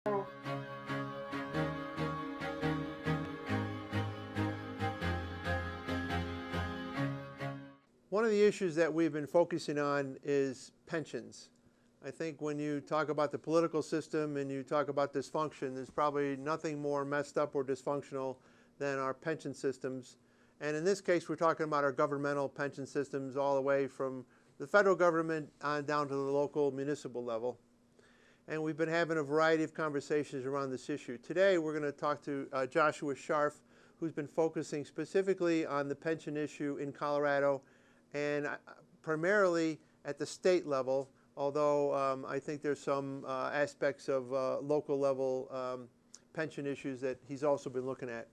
One of the issues that we've been focusing on is pensions. I think when you talk about the political system and you talk about dysfunction, there's probably nothing more messed up or dysfunctional than our pension systems. And in this case, we're talking about our governmental pension systems all the way from the federal government on down to the local municipal level. And we've been having a variety of conversations around this issue. Today, we're going to talk to Joshua Sharf, who's been focusing specifically on the pension issue in Colorado and primarily at the state level, although I think there's some aspects of local level pension issues that he's also been looking at.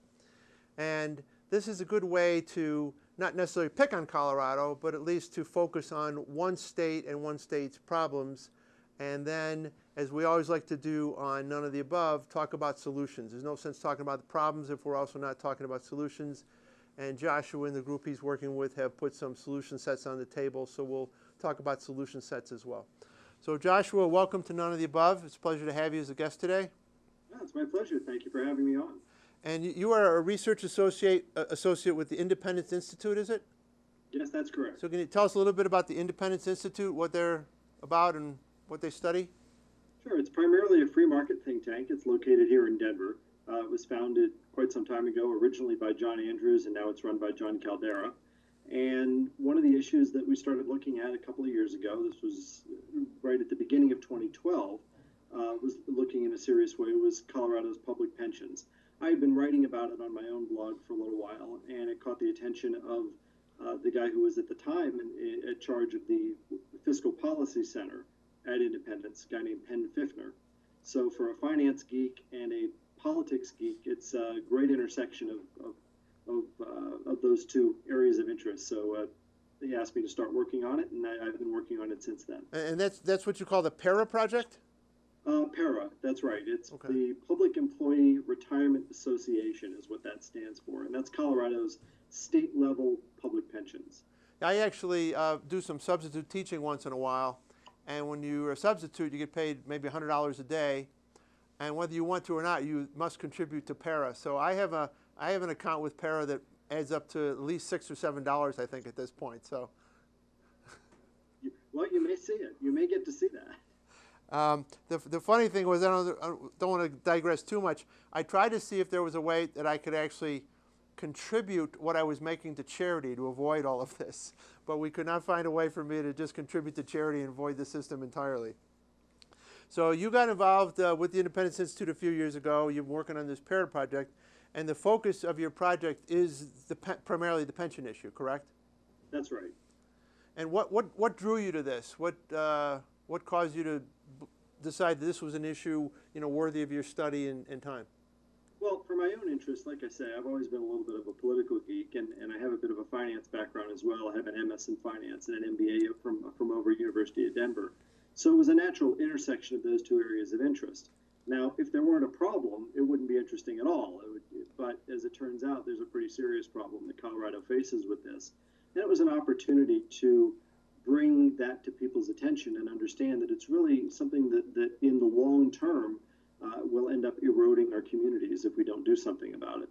And this is a good way to not necessarily pick on Colorado, but at least to focus on one state and one state's problems. And then, as we always like to do on None of the Above, talk about solutions. There's no sense talking about the problems if we're also not talking about solutions. And Joshua and the group he's working with have put some solution sets on the table, so we'll talk about solution sets as well. So Joshua, welcome to None of the Above. It's a pleasure to have you as a guest today. Yeah, it's my pleasure. Thank you for having me on. And you are a research associate with the Independence Institute, is it? Yes, that's correct. So can you tell us a little bit about the Independence Institute, what they're about and what they study? Sure. It's primarily a free market think tank. It's located here in Denver. It was founded quite some time ago, originally by John Andrews, and now it's run by John Caldera. And one of the issues that we started looking at a couple of years ago, this was right at the beginning of 2012, was looking in a serious way, was Colorado's public pensions. I had been writing about it on my own blog for a little while, and it caught the attention of the guy who was at the time in charge of the Fiscal Policy Center at Independence, a guy named Penn Fiffner. So for a finance geek and a politics geek, it's a great intersection of those two areas of interest. So they asked me to start working on it, and I've been working on it since then. And that's what you call the PARA project? PARA, that's right. It's okay. The Public Employee Retirement Association is what that stands for, and that's Colorado's state-level public pensions. I actually do some substitute teaching once in a while, and when you're a substitute, you get paid maybe $100 a day, and whether you want to or not, you must contribute to PARA. So I have an account with PARA that adds up to at least $6 or $7, I think, at this point. So, well, you may see it. You may get to see that. The funny thing was, I don't want to digress too much. I tried to see if there was a way that I could actually contribute what I was making to charity to avoid all of this, but we could not find a way for me to just contribute to charity and avoid the system entirely. So you got involved with the Independence Institute a few years ago. You've been working on this PARA project, and the focus of your project is primarily the pension issue, correct? That's right. And what drew you to this? What caused you to decide that this was an issue, worthy of your study and time? Well, for my own interest, like I say, I've always been a little bit of a political geek, and I have a bit of a finance background as well. I have an MS in finance and an MBA from over University of Denver. So it was a natural intersection of those two areas of interest. Now, if there weren't a problem, it wouldn't be interesting at all. But as it turns out, there's a pretty serious problem that Colorado faces with this. And it was an opportunity to bring that to people's attention and understand that it's really something that in the long term will end up eroding our communities if we don't do something about it.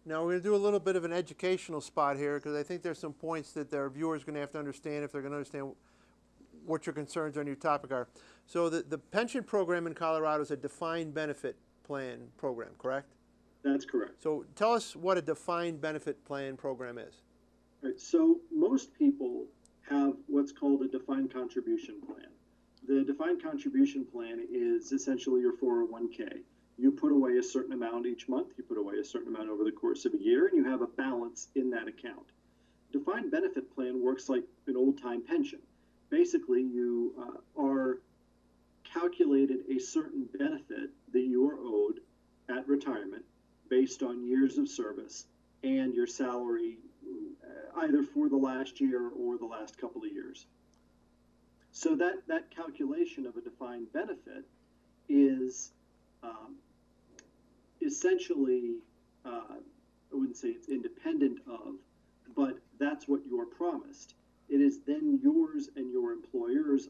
Now, we're going to do a little bit of an educational spot here, because I think there's some points that their viewers are going to have to understand if they're going to understand what your concerns on your topic are. So the pension program in Colorado is a defined benefit plan program, correct? That's correct. So tell us what a defined benefit plan program is. Right. So most people have what's called a defined contribution plan. The defined contribution plan is essentially your 401k. You put away a certain amount each month, you put away a certain amount over the course of a year, and you have a balance in that account. Defined benefit plan works like an old-time pension. Basically, you are calculated a certain benefit that you are owed at retirement based on years of service and your salary either for the last year or the last couple of years. So that calculation of a defined benefit is essentially, I wouldn't say it's independent of, but that's what you're promised. It is then yours and your employer's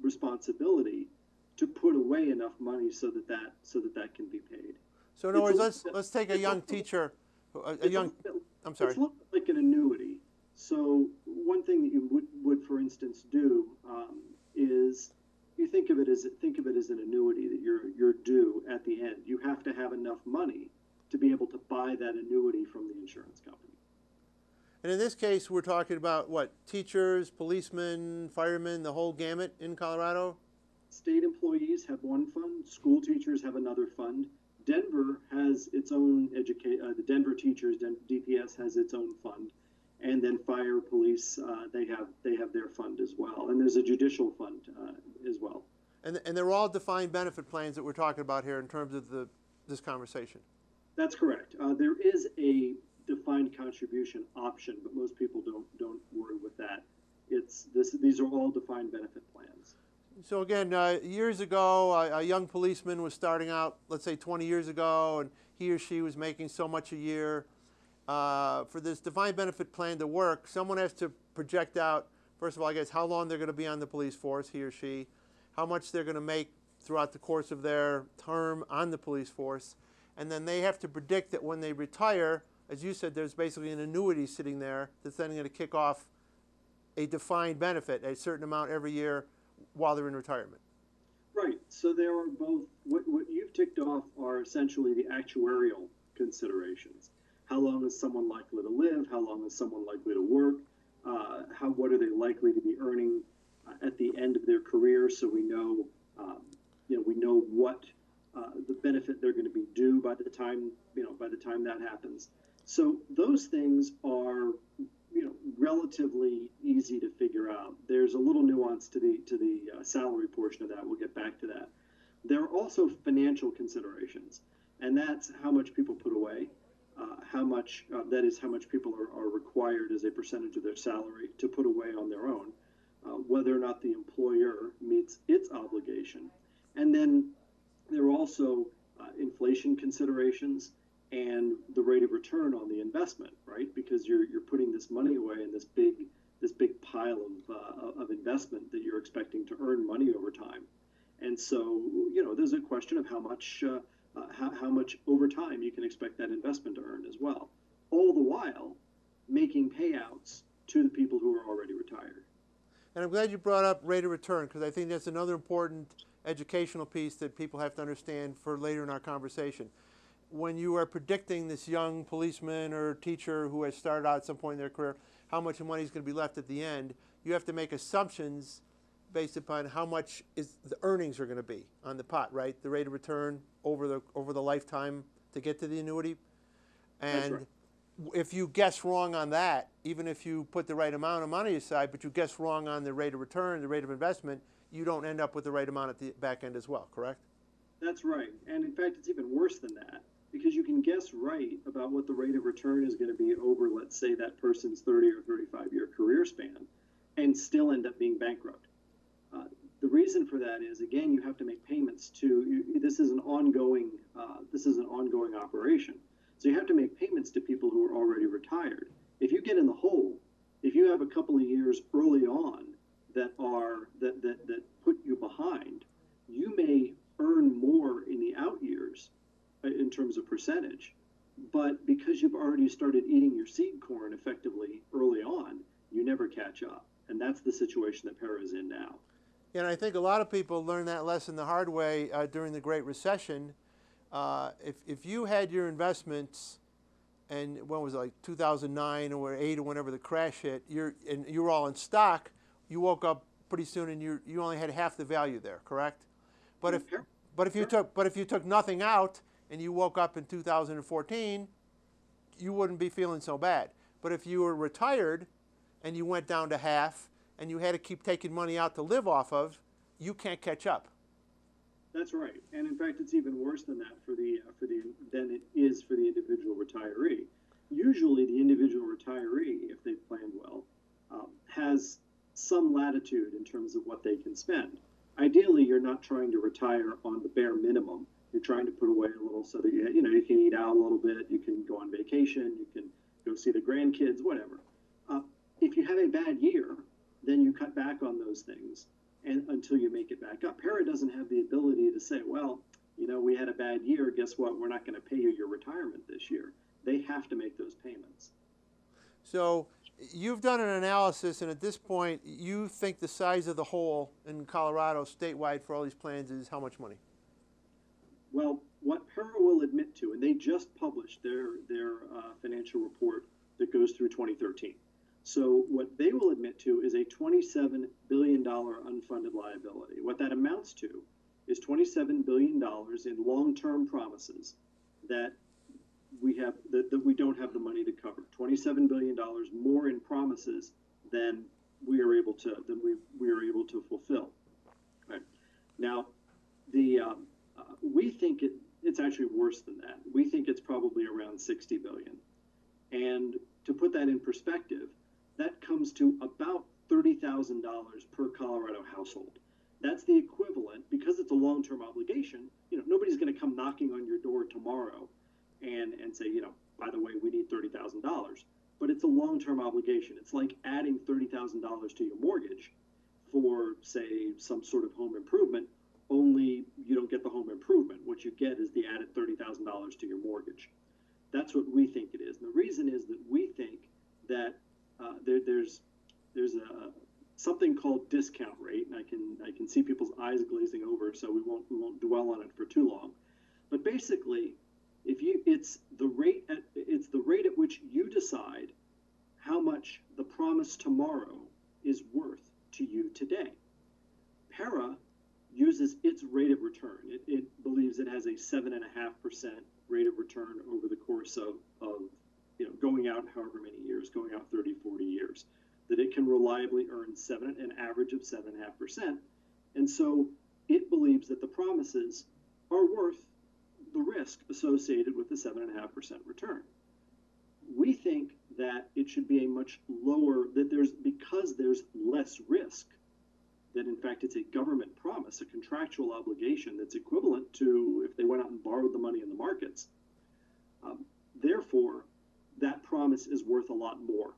responsibility to put away enough money so that that can be paid. So in other It's words, a, let's take a it's a young little, teacher, a it's a young, little bit, I'm it's sorry. a little bit like an annuity. So one thing that you would for instance do is you think of it as an annuity that you're due at the end. You have to have enough money to be able to buy that annuity from the insurance company. And in this case, we're talking about what? Teachers, policemen, firemen, the whole gamut in Colorado? State employees have one fund, school teachers have another fund. Denver has its own the Denver teachers, DPS has its own fund, and then fire, police, they have their fund as well, and there's a judicial fund as well. And they're all defined benefit plans that we're talking about here in terms of this conversation. That's correct. There is a defined contribution option, but most people don't worry with that. These are all defined benefit plans. So again, years ago, a young policeman was starting out, let's say 20 years ago, and he or she was making so much a year. For this defined benefit plan to work, someone has to project out, first of all, I guess, how long they're going to be on the police force, he or she, how much they're going to make throughout the course of their term on the police force, and then they have to predict that when they retire, as you said, there's basically an annuity sitting there that's then going to kick off a defined benefit, a certain amount every year while they're in retirement. Right. So there are both, what you've ticked off are essentially the actuarial considerations. How long is someone likely to live? How long is someone likely to work? What are they likely to be earning at the end of their career? So we know, we know what the benefit they're going to be due by the time that happens. So those things are, relatively easy to figure out. There's a little nuance to the salary portion of that. We'll get back to that. There are also financial considerations, and that's how much people put away. How much people are required as a percentage of their salary to put away on their own, whether or not the employer meets its obligation. And then there are also inflation considerations and the rate of return on the investment, right? Because you're putting this money away in this big pile of investment that you're expecting to earn money over time. And so, there's a question of how much over time you can expect that investment to earn as well, all the while making payouts to the people who are already retired. And I'm glad you brought up rate of return, because I think that's another important educational piece that people have to understand for later in our conversation. When you are predicting this young policeman or teacher who has started out at some point in their career, how much money is going to be left at the end, you have to make assumptions based upon how much is the earnings are going to be on the pot, right? The rate of return over the lifetime to get to the annuity. And That's right. If you guess wrong on that, even if you put the right amount of money aside, but you guess wrong on the rate of return, the rate of investment, you don't end up with the right amount at the back end as well, correct? That's right. And in fact, it's even worse than that, because you can guess right about what the rate of return is going to be over, let's say, that person's 30 or 35-year career span, and still end up being bankrupt. The reason for that is, again, you have to make payments to. This is an ongoing operation, so you have to make payments to people who are already retired. If you get in the hole, if you have a couple of years early on that put you behind, you may earn more in the out years in terms of percentage, but because you've already started eating your seed corn effectively early on, you never catch up, and that's the situation that Para is in now. And I think a lot of people learned that lesson the hard way during the Great Recession. If you had your investments, and when was it, like 2009 or 8 or whenever the crash hit, and you were all in stock, you woke up pretty soon and you only had half the value there, correct? But if you took nothing out and you woke up in 2014, you wouldn't be feeling so bad. But if you were retired and you went down to half and you had to keep taking money out to live off of, you can't catch up. That's right, and in fact, it's even worse than that than it is for the individual retiree. Usually, the individual retiree, if they've planned well, has some latitude in terms of what they can spend. Ideally, you're not trying to retire on the bare minimum. You're trying to put away a little so that you can eat out a little bit, you can go on vacation, you can go see the grandkids, whatever. If you have a bad year, then you cut back on those things, and until you make it back up. Para doesn't have the ability to say, well, we had a bad year. Guess what? We're not going to pay you your retirement this year. They have to make those payments. So you've done an analysis, and at this point, you think the size of the hole in Colorado statewide for all these plans is how much money? Well, what Para will admit to, and they just published their financial report that goes through 2013. So what they will admit to is a $27 billion unfunded liability. What that amounts to is $27 billion in long-term promises that we have that we don't have the money to cover. $27 billion more in promises than we are able to fulfill. Right. Now, we think it's actually worse than that. We think it's probably around 60 billion. And to put that in perspective, that comes to about $30,000 per Colorado household. That's the equivalent, because it's a long-term obligation. Nobody's going to come knocking on your door tomorrow and say, by the way, we need $30,000. But it's a long-term obligation. It's like adding $30,000 to your mortgage for, say, some sort of home improvement, only you don't get the home improvement. What you get is the added $30,000 to your mortgage. That's what we think it is. And the reason is that we think that there's something called discount rate, and I can see people's eyes glazing over, so we won't dwell on it for too long. But basically, it's the rate at which you decide how much the promise tomorrow is worth to you today. Para uses its rate of return. It believes it has a 7.5% rate of return over the course of going out however many years, going out 30, 40 years, that it can reliably earn an average of 7.5%. And so it believes that the promises are worth the risk associated with the 7.5% return. We think that it should be a much lower, because there's less risk, that in fact it's a government promise, a contractual obligation that's equivalent to if they went out and borrowed the money in the markets. Therefore, that promise is worth a lot more.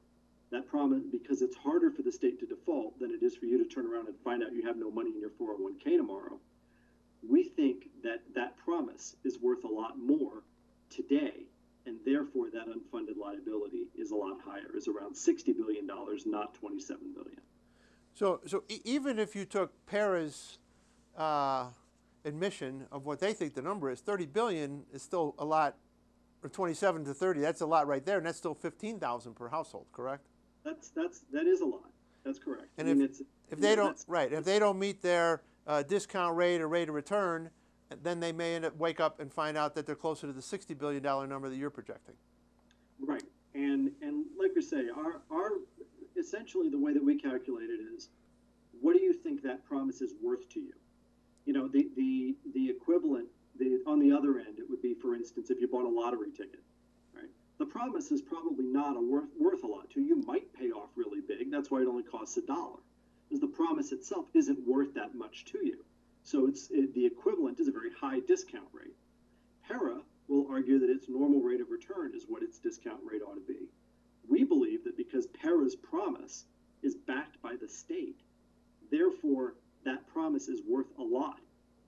That promise, because it's harder for the state to default than it is for you to turn around and find out you have no money in your 401k tomorrow. We think that that promise is worth a lot more today, and therefore that unfunded liability is a lot higher, is around $60 billion, not $27 billion. So even if you took Para's admission of what they think the number is, 30 billion is still a lot, or 27 to 30, that's a lot right there, and that's still 15,000 per household, correct? That is a lot. That's correct. And if they don't meet their discount rate or rate of return, then they may wake up and find out that they're closer to the $60 billion number that you're projecting. Right. And like we say, our essentially the way that we calculate it is, what do you think that promise is worth to you? The equivalent, on the other end, it would be, for instance, if you bought a lottery ticket, right? The promise is probably not worth a lot to you. You might pay off really big. That's why it only costs $1. Because the promise itself isn't worth that much to you. So the equivalent is a very high discount rate. Para will argue that its normal rate of return is what its discount rate ought to be. We believe that because Para's promise is backed by the state, therefore that promise is worth a lot.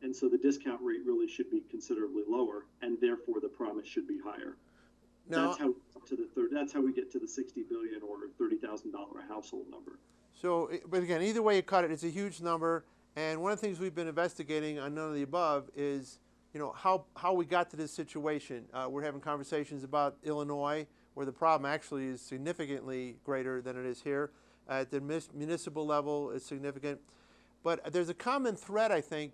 And so the discount rate really should be considerably lower, and therefore the promise should be higher. Now, that's how we get to the 60 billion or $30,000 a household number. So, but again, either way you cut it, it's a huge number. And one of the things we've been investigating on None of the Above is, how we got to this situation. We're having conversations about Illinois, where the problem actually is significantly greater than it is here. At the municipal level, it's significant. But there's a common thread, I think,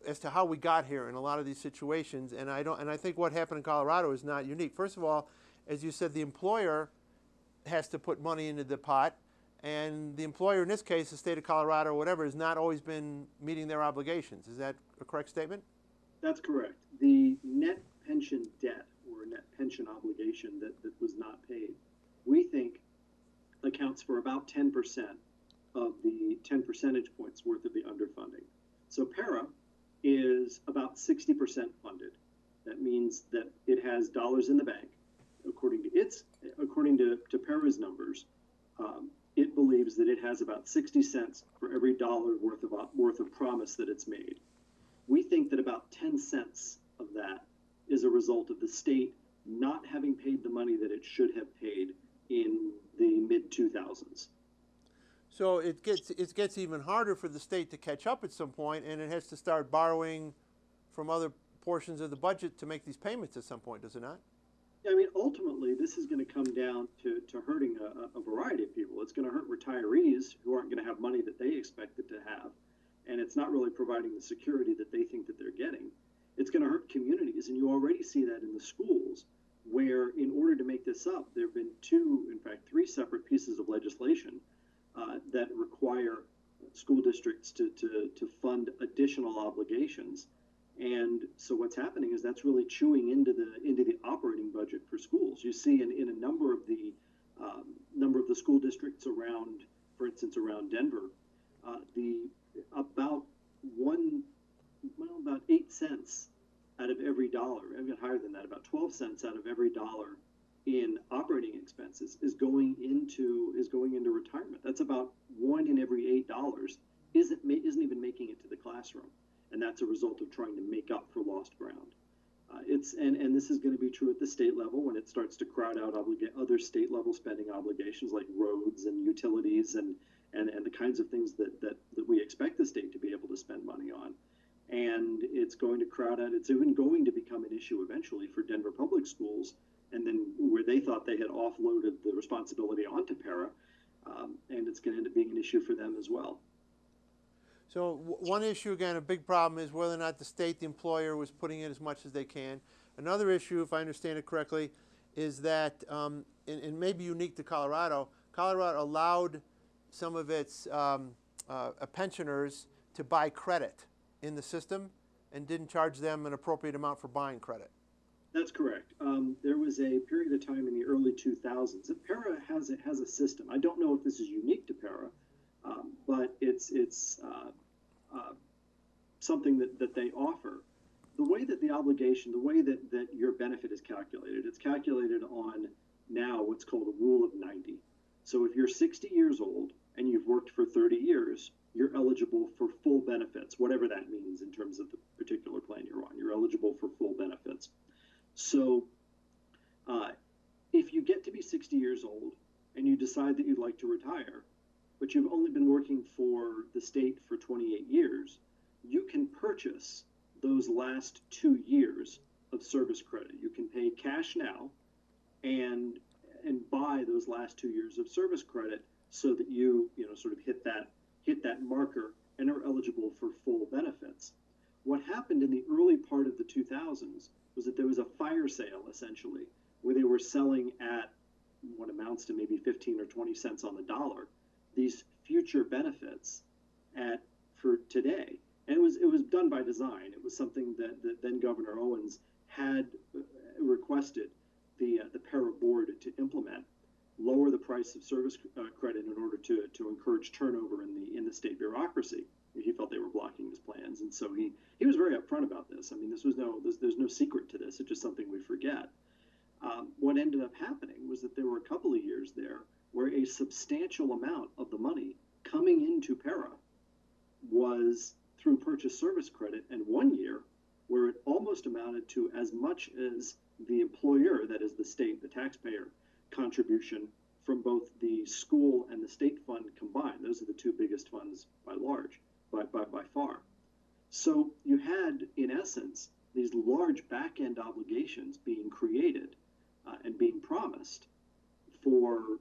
as to how we got here in a lot of these situations. And I think what happened in Colorado is not unique. First of all, as you said, the employer has to put money into the pot. And the employer, in this case, the state of Colorado or whatever, has not always been meeting their obligations. Is that a correct statement? That's correct. The net pension debt or net pension obligation that was not paid, we think accounts for about 10% of the 10 percentage points worth of the underfunding. So Para is about 60% funded. That means that it has dollars in the bank. According to Para's numbers, it believes that it has about 60 cents for for every dollar worth of promise that it's made. We think that about 10 cents of that is a result of the state not having paid the money that it should have paid in the mid 2000s. So it gets even harder for the state to catch up at some point, and it has to start borrowing from other portions of the budget to make these payments at some point, does it not? I mean, ultimately, this is going to come down to hurting a variety of people. It's going to hurt retirees who aren't going to have money that they expected to have, and it's not really providing the security that they think that they're getting. It's going to hurt communities, and you already see that in the schools, where in order to make this up, there have been three separate pieces of legislation that require school districts to fund additional obligations. And so what's happening is that's really chewing into the operating budget for schools. You see in a number of the school districts around, for instance, around Denver, about 8 cents out of every dollar, even higher than that, about 12 cents out of every dollar in operating expenses is going into retirement. That's about 1 in every $8 isn't even making it to the classroom, and that's a result of trying to make up for lost ground. And this is going to be true at the state level when it starts to crowd out other state level spending obligations like roads and utilities and the kinds of things that we expect the state to be able to spend money on. And it's going to crowd out. It's even going to become an issue eventually for Denver public schools, and then where they thought they had offloaded the responsibility onto para, and it's going to end up being an issue for them as well. So one issue, again, a big problem is whether or not the state, the employer, was putting in as much as they can. Another issue, if I understand it correctly, is that, and maybe unique to Colorado, Colorado allowed some of its pensioners to buy credit in the system and didn't charge them an appropriate amount for buying credit. That's correct. There was a period of time in the early 2000s. And para has a system. I don't know if this is unique to para, but it's something that they offer. The way that the obligation, the way that your benefit is calculated, it's calculated on now what's called a rule of 90. So if you're 60 years old and you've worked for 30 years, you're eligible for full benefits, whatever that means in terms of the particular plan you're on. You're eligible for full benefits. So if you get to be 60 years old and you decide that you'd like to retire, but you've only been working for the state for 28 years, you can purchase those last 2 years of service credit. You can pay cash now and buy those last 2 years of service credit so that you sort of hit that marker and are eligible for full benefits. What happened in the early part of the 2000s was that there was a fire sale, essentially, where they were selling at what amounts to maybe 15 or 20 cents on the dollar these future benefits for today. And it was done by design. It was something that then Governor Owens had requested the para board to implement, lower the price of service credit in order to encourage turnover in the state bureaucracy. He felt they were blocking his plans, and so he was very upfront about this. I mean, there's no secret to this. It's just something we forget. What ended up happening was that there were a couple of years there where a substantial amount of the money coming into para was through purchase service credit, and 1 year where it almost amounted to as much as the employer, that is the state, the taxpayer, contribution from both the school and the state fund combined. Those are the two biggest funds by far. So you had, in essence, these large back-end obligations being created and being promised for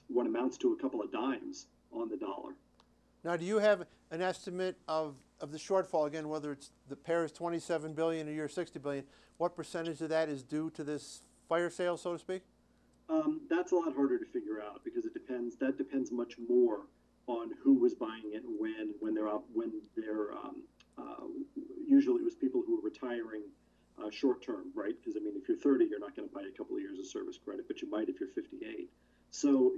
what amounts to a couple of dimes on the dollar. Now, do you have an estimate of the shortfall, again, whether it's the para's $27 billion or your $60 billion, what percentage of that is due to this fire sale, so to speak? That's a lot harder to figure out because that depends much more on who was buying it and when they're usually it was people who were retiring short term, right? Because I mean, if you're 30, you're not going to buy a couple of years of service credit, but you might if you're 58. So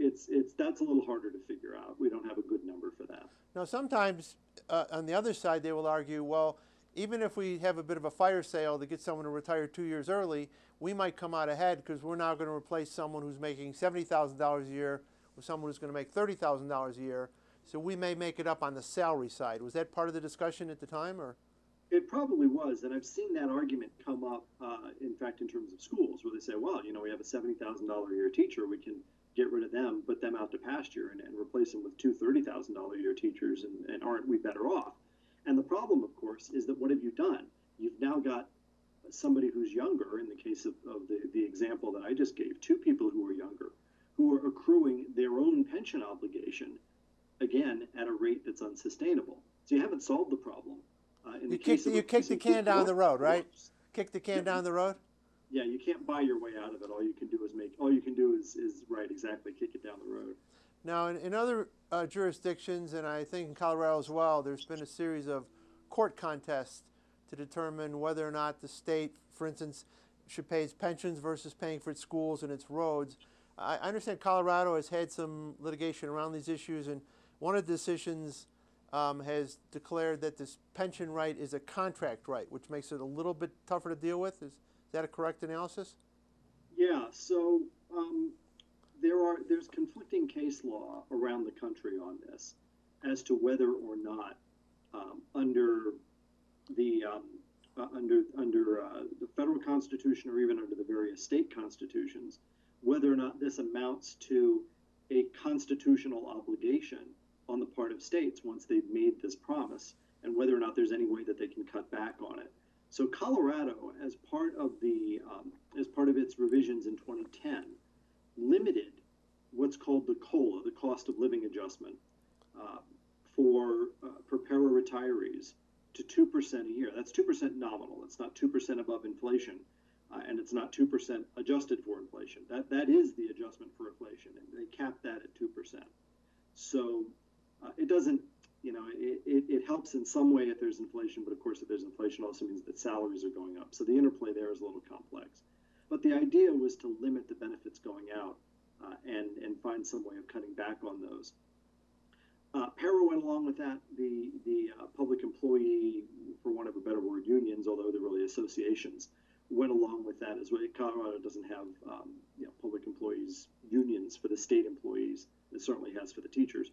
that's a little harder to figure out. We don't have a good number for that. Now, sometimes on the other side, they will argue, well, even if we have a bit of a fire sale to get someone to retire 2 years early, we might come out ahead because we're now going to replace someone who's making $70,000 a year with someone who's going to make $30,000 a year. So we may make it up on the salary side. Was that part of the discussion at the time, or? It probably was, and I've seen that argument come up, in fact, in terms of schools, where they say, well, we have a $70,000 a year teacher, we can get rid of them, put them out to pasture, and replace them with two $30,000 a year teachers, and aren't we better off? And the problem, of course, is that what have you done? You've now got somebody who's younger, in the case of the example that I just gave, two people who are younger, who are accruing their own pension obligation, again, at a rate that's unsustainable. So you haven't solved the problem. You kick the can down the road, right? Kick the can down the road? Yeah, you can't buy your way out of it. All you can do is right, exactly, kick it down the road. Now, in other jurisdictions, and I think in Colorado as well, there's been a series of court contests to determine whether or not the state, for instance, should pay its pensions versus paying for its schools and its roads. I understand Colorado has had some litigation around these issues, and one of the decisions has declared that this pension right is a contract right, which makes it a little bit tougher to deal with. Is that a correct analysis? Yeah, so there's conflicting case law around the country on this as to whether or not under the federal constitution or even under the various state constitutions, whether or not this amounts to a constitutional obligation on the part of states once they've made this promise, and whether or not there's any way that they can cut back on it. So Colorado, as part of its revisions in 2010, limited what's called the COLA, the cost of living adjustment, for para retirees to 2% a year. That's 2% nominal. It's not 2% above inflation, and it's not 2% adjusted for inflation. That is the adjustment for inflation, and they capped that at 2%. So it doesn't, it helps in some way if there's inflation, but of course if there's inflation also means that salaries are going up. So the interplay there is a little complex. But the idea was to limit the benefits going out and find some way of cutting back on those. Para went along with that. The public employee, for want of a better word, unions, although they're really associations, went along with that as well. Colorado doesn't have public employees unions for the state employees. It certainly has for the teachers.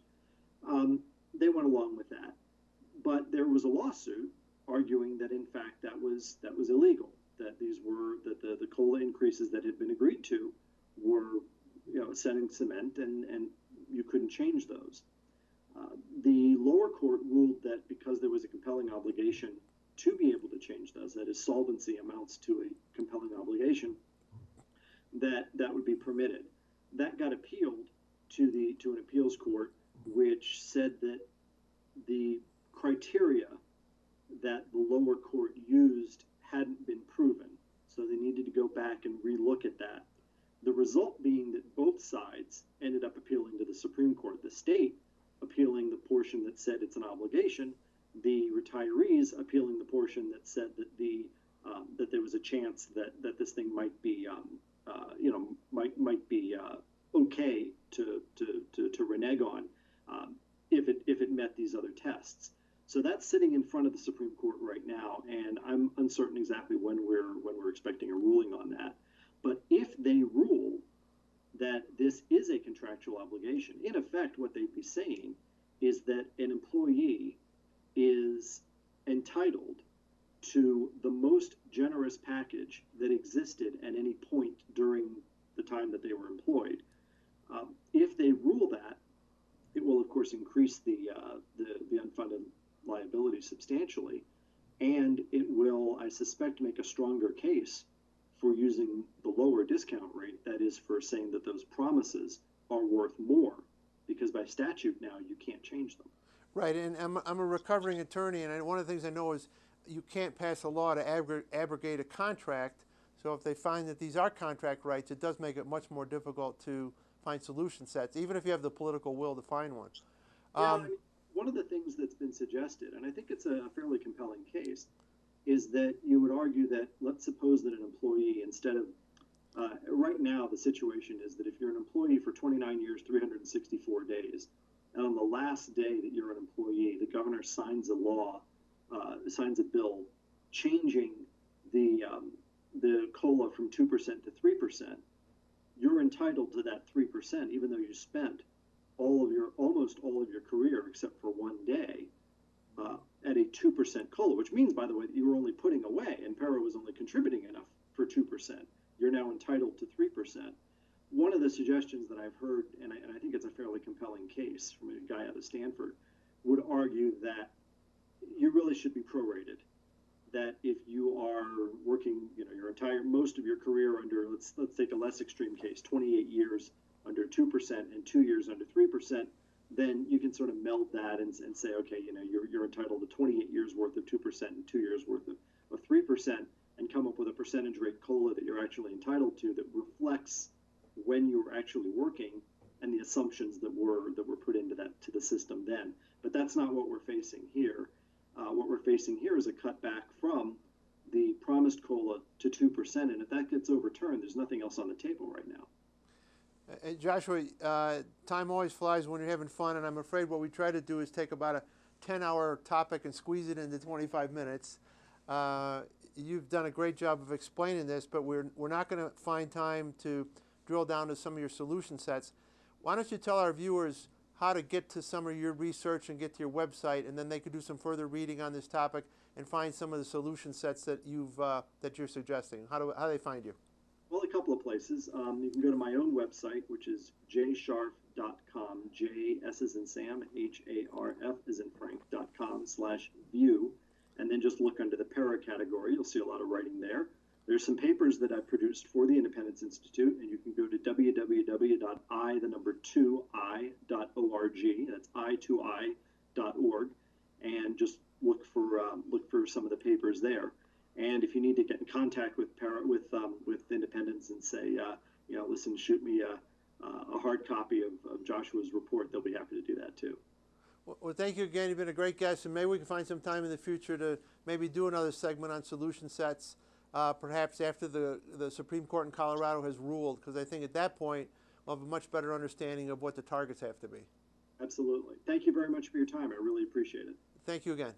They went along with that, but there was a lawsuit arguing that in fact that was illegal. That the COLA increases that had been agreed to were set in cement, and you couldn't change those. The lower court ruled that because there was a compelling obligation to be able to change those, that is, solvency amounts to a compelling obligation, that would be permitted. That got appealed to an appeals court, which said that the criteria that the lower court used hadn't been proven, so they needed to go back and relook at that. The result being that both sides ended up appealing to the Supreme Court. The state appealing the portion that said it's an obligation, the retirees appealing the portion that said that that there was a chance that this thing might be okay to renege on if it met these other tests. So that's sitting in front of the Supreme Court right now, and I'm uncertain exactly when we're expecting a ruling on that. But if they rule that this is a contractual obligation, in effect, what they'd be saying is that an employee is entitled to the most generous package that existed at any point during the time that they were employed. If they rule that, it will of course increase the unfunded liability substantially, and it will, I suspect, make a stronger case for using the lower discount rate, that is, for saying that those promises are worth more, because by statute now you can't change them. Right, and I'm a recovering attorney, and one of the things I know is you can't pass a law to abrogate a contract, so if they find that these are contract rights, it does make it much more difficult to find solution sets, even if you have the political will to find one. One of the things that's been suggested, and I think it's a fairly compelling case, is that you would argue that, let's suppose that an employee, instead of, right now the situation is that if you're an employee for 29 years, 364 days, and on the last day that you're an employee, the governor signs a law, signs a bill changing the COLA from 2% to 3%, you're entitled to that 3%, even though you spent almost all of your career except for one day at a 2% COLA, which means, by the way, that you were only putting away and Para was only contributing enough for 2%. You're now entitled to 3%. One of the suggestions that I've heard, and I think it's a fairly compelling case from a guy out of Stanford, would argue that you really should be prorated. That if you are working, most of your career under, let's take a less extreme case, 28 years under 2% and 2 years under 3%, then you can sort of meld that and say, okay, you're entitled to 28 years worth of 2% and 2 years worth of 3%, and come up with a percentage rate COLA that you're actually entitled to that reflects when you were actually working and the assumptions that were put into the system then. But that's not what we're facing here. What we're facing here is a cutback from the promised COLA to 2%, and if that gets overturned, there's nothing else on the table right now. Joshua, time always flies when you're having fun, and I'm afraid what we try to do is take about a 10-hour topic and squeeze it into 25 minutes. You've done a great job of explaining this, but we're not going to find time to drill down to some of your solution sets. Why don't you tell our viewers how to get to some of your research and get to your website, and then they could do some further reading on this topic and find some of the solution sets that you're suggesting. How do they find you? Well, a couple of places. You can go to my own website, which is jsharf.com, J as in Sam, HARF as in Frank.com/view, and then just look under the para category. You'll see a lot of writing there. There's some papers that I've produced for the Independence Institute, and you can go to www.i2i.org. That's i2i.org, and just look for some of the papers there. And if you need to get in contact with Independence and say, listen, shoot me a hard copy of Joshua's report, they'll be happy to do that too. Well, thank you again. You've been a great guest, and maybe we can find some time in the future to maybe do another segment on solution sets, perhaps after the Supreme Court in Colorado has ruled, because I think at that point we'll have a much better understanding of what the targets have to be. Absolutely. Thank you very much for your time. I really appreciate it. Thank you again.